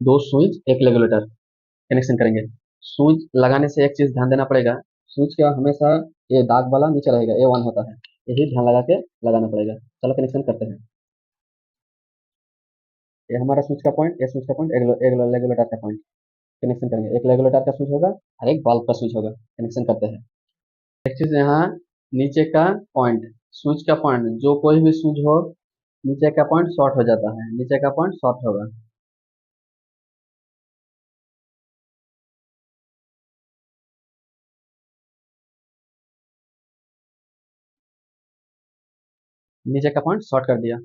दो स्विच एक regulator connection करेंगे। स्विच लगाने से एक चीज ध्यान देना पड़ेगा, स्विच का हमेशा ये दाग वाला नीचे रहेगा, ये ऑन होता है, यही ध्यान लगा के लगाना पड़ेगा। चलो कनेक्शन करते हैं। ये हमारा स्विच का पॉइंट, ये स्विच का पॉइंट, एक रेगुलेटर का पॉइंट कनेक्शन करेंगे। एक रेगुलेटर का स्विच होगा और एक बल्ब का स्विच होगा। कनेक्शन करते हैं। एक चीज यहाँ, नीचे का पॉइंट, स्विच का पॉइंट, जो कोई भी स्विच हो नीचे का पॉइंट शॉर्ट हो जाता है, नीचे का पॉइंट शॉर्ट होगा। नीचे का पॉइंट शॉर्ट कर दिया।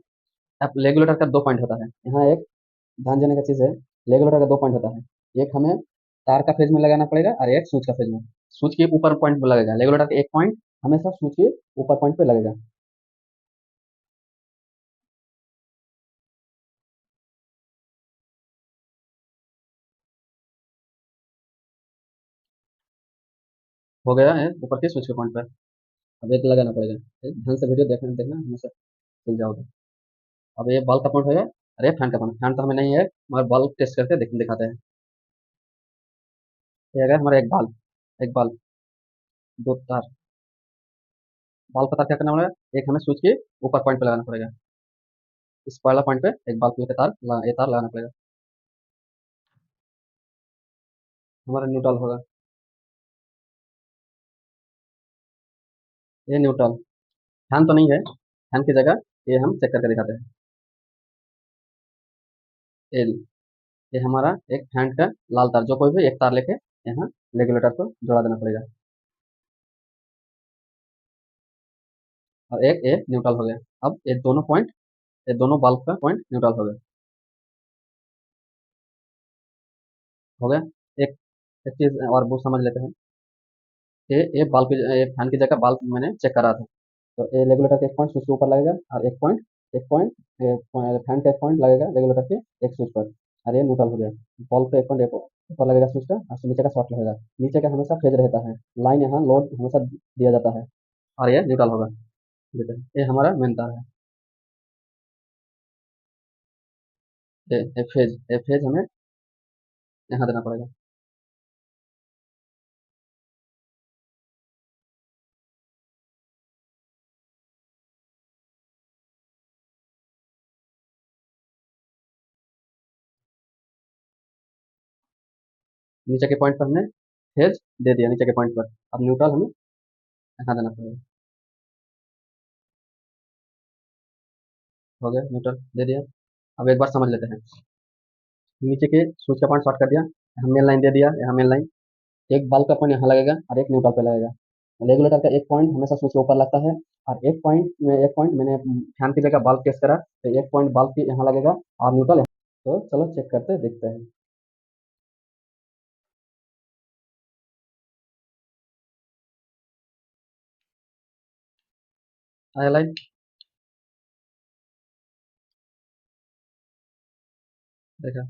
अब रेगुलेटर का दो पॉइंट होता है, यहाँ एक ध्यान देने का चीज है, रेगुलेटर का दो पॉइंट होता है। एक हमें तार का फेज में लगाना पड़ेगा और एक स्विच का फेज में। स्विच के ऊपर पॉइंट पे लगेगा, रेगुलेटर का एक पॉइंट हमेशा स्विच के ऊपर पॉइंट पे लगेगा। हो गया है ऊपर के स्विच के पॉइंट पर। अब एक लगाना पड़ेगा। ध्यान से वीडियो देखना देखना हमेशा खुल जाओगे। अब ये बल्ब का पॉइंट हो गया। अरे फैन का पॉइंट, फैन तो हमें नहीं है मगर बल्ब टेस्ट करके दिखाते हैं। ये अगर हमारा एक बल्ब, दो तार, बल्ब का तार क्या करना पड़ेगा, एक हमें स्विच के ऊपर पॉइंट पे लगाना पड़ेगा। इस पहला पॉइंट पे एक बल्ब का तार ये तार लगाना पड़ेगा। हमारा न्यूट्रल होगा, ये न्यूट्रल। फैन तो नहीं है, फैन की जगह ये हम चेक करके दिखाते हैं। ये ये हमारा एक फैन का लाल तार, जो कोई भी एक तार लेके यहाँ रेगुलेटर को जोड़ा देना पड़ेगा। और एक ये न्यूट्रल हो गया। अब ये दोनों पॉइंट, ये दोनों बल्ब का पॉइंट न्यूट्रल हो गया। हो गया। एक एक चीज और वो समझ लेते हैं। ये बल्ब की, ये फैन की जगह बल्ब मैंने चेक करा था। तो ये रेगुलेटर का एक पॉइंट स्विच के ऊपर लगेगा और एक पॉइंट फैन का एक पॉइंट लगेगा रेगुलेटर के एक स्विच पर। और ये न्यूट्रल हो गया। बल्ब का एक पॉइंट ऊपर लगेगा स्विच का, और नीचे का शॉर्ट लगेगा। नीचे का हमेशा फेज रहता है, लाइन यहाँ लोड हमेशा दिया जाता है। और ये न्यूट्रल होगा। ये हमारा मेन तार है। ये फेज हमें यहाँ देना पड़ेगा। नीचे के पॉइंट पर हमने फेज दे दिया, नीचे के पॉइंट पर। अब न्यूट्रल हमें यहाँ देना पड़ेगा। हो गया, न्यूट्रल दे दिया। अब एक बार समझ लेते हैं। नीचे के स्विच का पॉइंट शॉर्ट कर दिया, यहाँ मेन लाइन दे दिया, यहाँ मेन लाइन। एक बल्ब का पॉइंट यहाँ लगेगा और एक न्यूट्रल पे लगेगा। रेगुलेटर का एक पॉइंट हमेशा स्विच के ऊपर लगता है। और एक पॉइंट मैंने फैन की जगह बल्ब केस करा, तो एक पॉइंट बल्ब के यहाँ लगेगा और न्यूट्रल यहाँ। तो चलो चेक करते देखते हैं। आया लाइन। देखा।